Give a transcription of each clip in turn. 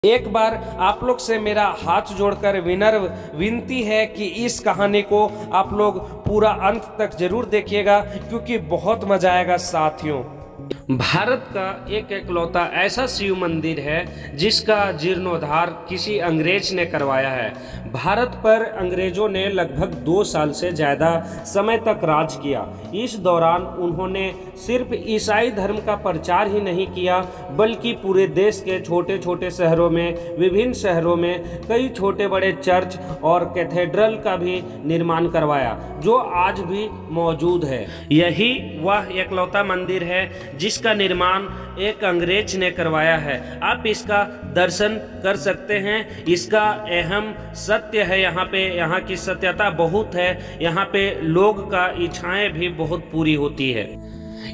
एक बार आप लोग से मेरा हाथ जोड़कर विनती है कि इस कहानी को आप लोग पूरा अंत तक जरूर देखिएगा, क्योंकि बहुत मजा आएगा साथियों। भारत का एक एकलौता ऐसा शिव मंदिर है जिसका जीर्णोद्धार किसी अंग्रेज ने करवाया है। भारत पर अंग्रेजों ने लगभग 2 साल से ज़्यादा समय तक राज किया। इस दौरान उन्होंने सिर्फ ईसाई धर्म का प्रचार ही नहीं किया, बल्कि पूरे देश के छोटे छोटे शहरों में, विभिन्न शहरों में कई छोटे बड़े चर्च और कैथेड्रल का भी निर्माण करवाया, जो आज भी मौजूद है। यही वह एकलौता मंदिर है जिसका निर्माण एक अंग्रेज ने करवाया है। आप इसका दर्शन कर सकते हैं। इसका अहम सत्य है, यहाँ की सत्यता बहुत है। यहाँ पे लोग का इच्छाएं भी बहुत पूरी होती है।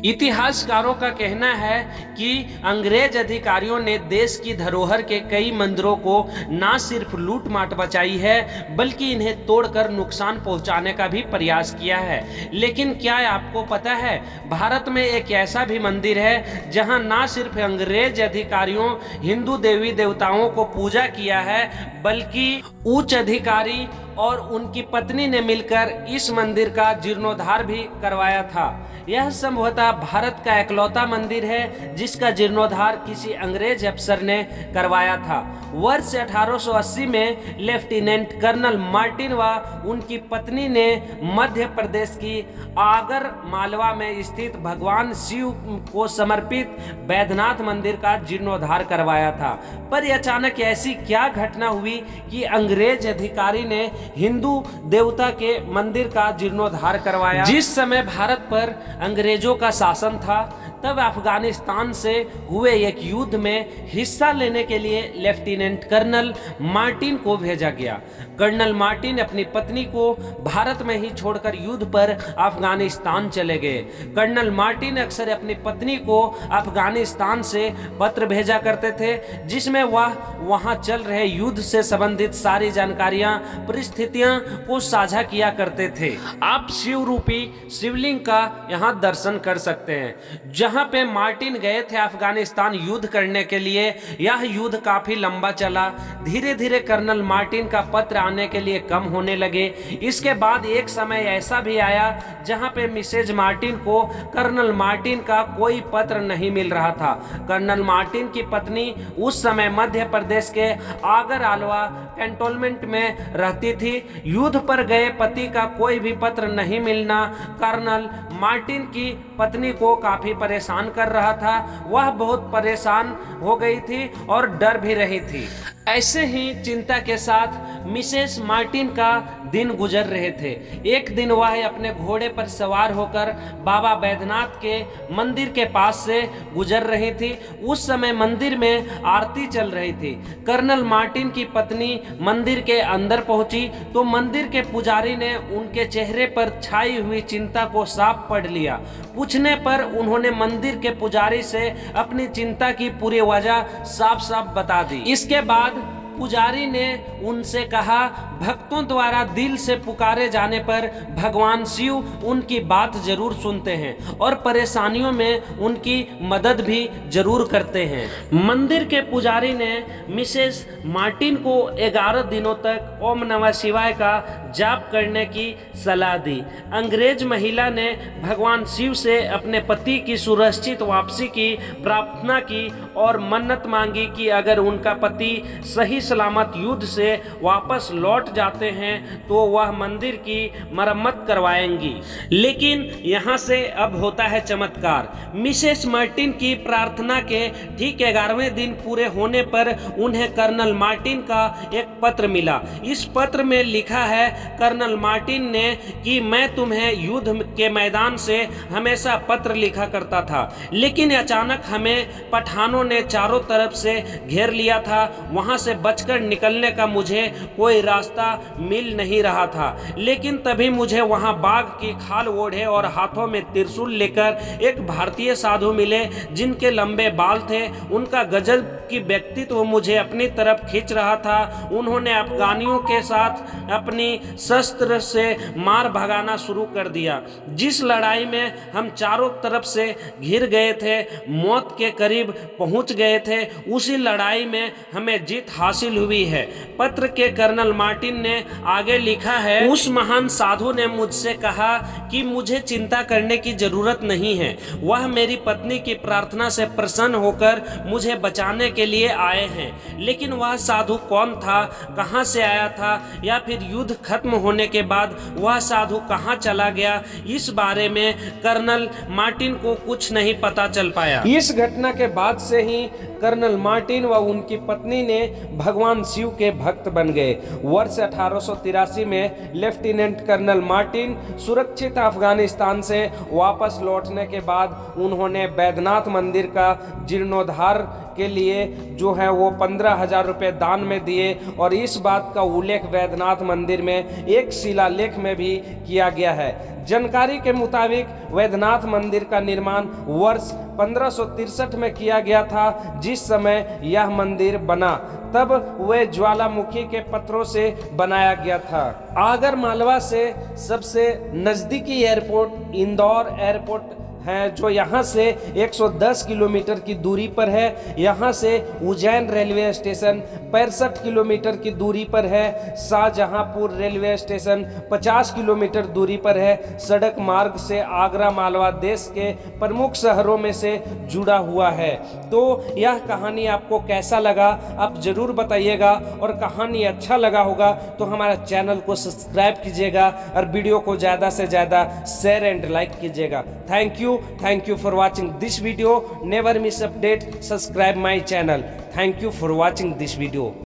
इतिहासकारों का कहना है कि अंग्रेज अधिकारियों ने देश की धरोहर के कई मंदिरों को न सिर्फ लूट माट बचाई है, बल्कि इन्हें तोड़कर नुकसान पहुंचाने का भी प्रयास किया है। लेकिन क्या आपको पता है, भारत में एक ऐसा भी मंदिर है जहां न सिर्फ अंग्रेज अधिकारियों हिंदू देवी देवताओं को पूजा किया है, बल्कि उच्च अधिकारी और उनकी पत्नी ने मिलकर इस मंदिर का जीर्णोद्धार भी करवाया था। यह संभवतः भारत का एकलौता मंदिर है जिसका जीर्णोद्धार किसी अंग्रेज अफसर ने करवाया था। वर्ष 1880 में लेफ्टिनेंट कर्नल मार्टिन व उनकी पत्नी ने मध्य प्रदेश की आगर मालवा में स्थित भगवान शिव को समर्पित बैद्यनाथ मंदिर का जीर्णोद्धार करवाया था। पर अचानक ऐसी क्या घटना हुई कि अंग्रेज अधिकारी ने हिंदू देवता के मंदिर का जीर्णोद्धार करवाया। जिस समय भारत पर अंग्रेजों का शासन था, तब अफगानिस्तान से हुए एक युद्ध में हिस्सा लेने के लिए लेफ्टिनेंट कर्नल मार्टिन को भेजा गया। कर्नल मार्टिन अपनी पत्नी को भारत में ही छोड़कर युद्ध पर अफगानिस्तान चले गए। कर्नल मार्टिन अक्सर अपनी पत्नी को अफगानिस्तान से पत्र भेजा करते थे, जिसमें वह वहां चल रहे युद्ध से संबंधित सारी जानकारियां, परिस्थितियां को साझा किया करते थे। आप शिव रूपी शिवलिंग का यहाँ दर्शन कर सकते हैं। जहां पे मार्टिन गए थे अफगानिस्तान युद्ध करने के लिए, यह युद्ध काफी लंबा चला। धीरे धीरे कर्नल मार्टिन का पत्र आने के लिए कम होने लगे। इसके बाद एक समय ऐसा भी आया जहां पे मिसेज मार्टिन को कर्नल मार्टिन का कोई पत्र नहीं मिल रहा था। कर्नल मार्टिन की पत्नी उस समय मध्य प्रदेश के आगर आलवा कैंटोनमेंट में रहती थी। युद्ध पर गए पति का कोई भी पत्र नहीं मिलना कर्नल मार्टिन की पत्नी को काफी परेशान कर रहा था। वह बहुत परेशान हो गई थी और डर भी रही थी। ऐसे ही चिंता के साथ मिसेस मार्टिन का दिन गुजर रहे थे। एक दिन वह अपने घोड़े पर सवार होकर बाबा बैद्यनाथ के मंदिर के पास से गुजर रही थी। उस समय मंदिर में आरती चल रही थी। कर्नल मार्टिन की पत्नी मंदिर के अंदर पहुंची तो मंदिर के पुजारी ने उनके चेहरे पर छाई हुई चिंता को साफ पढ़ लिया। पूछने पर उन्होंने मंदिर के पुजारी से अपनी चिंता की पूरी वजह साफ साफ बता दी। इसके बाद पुजारी ने उनसे कहा, भक्तों द्वारा दिल से पुकारे जाने पर भगवान शिव उनकी बात जरूर सुनते हैं और परेशानियों में उनकी मदद भी जरूर करते हैं। मंदिर के पुजारी ने मिसेस मार्टिन को 11 दिनों तक ओम नमः शिवाय का जाप करने की सलाह दी। अंग्रेज महिला ने भगवान शिव से अपने पति की सुरक्षित वापसी की प्रार्थना की और मन्नत मांगी कि अगर उनका पति सही सलामत युद्ध से वापस लौट जाते हैं तो वह मंदिर की मरम्मत करवाएंगी। लेकिन यहाँ से अब होता है चमत्कार। मिसेस मार्टिन की प्रार्थना के ठीक 11वें दिन पूरे होने पर उन्हें कर्नल मार्टिन का एक पत्र मिला। इस पत्र में लिखा है, कर्नल मार्टिन ने कि मैं तुम्हें युद्ध के मैदान से हमेशा पत्र लिखा करता था, लेकिन अचानक हमें पठानों ने चारों तरफ से घेर लिया था। वहां से बचकर निकलने का मुझे कोई रास्ता रास्ता मिल नहीं रहा था। लेकिन तभी मुझे वहां बाघ की खाल ओढ़े और हाथों में त्रिशूल लेकर एक भारतीय साधु मिले, जिनके लंबे बाल थे। उनका गजब की व्यक्तित्व मुझे अपनी तरफ खींच रहा था। उन्होंने अफगानियों के साथ अपनी शस्त्र से मार भगाना शुरू कर दिया। जिस लड़ाई में हम चारों तरफ से घिर गए थे, मौत के करीब पहुंच गए थे, उसी लड़ाई में हमें जीत हासिल हुई है। पत्र के कर्नल मार्टिन ने आगे लिखा है, उस महान साधु ने मुझसे कहा कि मुझे चिंता करने की जरूरत नहीं है। वह मेरी पत्नी की प्रार्थना से प्रसन्न होकर मुझे बचाने के लिए आए हैं। लेकिन वह साधु कौन था, कहां से आया था, या फिर युद्ध खत्म होने के बाद वह साधु कहां चला गया, इस बारे में कर्नल मार्टिन को कुछ नहीं पता चल पाया। इस घटना के बाद से ही कर्नल मार्टिन व उनकी पत्नी ने भगवान शिव के भक्त बन गए। वर्ष 1883 में लेफ्टिनेंट कर्नल मार्टिन सुरक्षित अफगानिस्तान से वापस लौटने के बाद उन्होंने बैद्यनाथ मंदिर का जीर्णोद्धार के लिए जो है वो 15,000 रुपये दान में दिए, और इस बात का उल्लेख बैद्यनाथ मंदिर में एक शिलालेख में भी किया गया है। जानकारी के मुताबिक बैद्यनाथ मंदिर का निर्माण वर्ष 1563 में किया गया था। जिस समय यह मंदिर बना तब वह ज्वालामुखी के पत्थरों से बनाया गया था। आगर मालवा से सबसे नज़दीकी एयरपोर्ट इंदौर एयरपोर्ट है, जो यहाँ से 110 किलोमीटर की दूरी पर है। यहाँ से उज्जैन रेलवे स्टेशन 65 किलोमीटर की दूरी पर है। शाहजहांपुर रेलवे स्टेशन 50 किलोमीटर दूरी पर है। सड़क मार्ग से आगरा मालवा देश के प्रमुख शहरों में से जुड़ा हुआ है। तो यह कहानी आपको कैसा लगा आप ज़रूर बताइएगा, और कहानी अच्छा लगा होगा तो हमारा चैनल को सब्सक्राइब कीजिएगा और वीडियो को ज़्यादा से ज़्यादा शेयर एंड लाइक कीजिएगा। Thank you for watching this video. Never miss update. Subscribe my channel. Thank you for watching this video.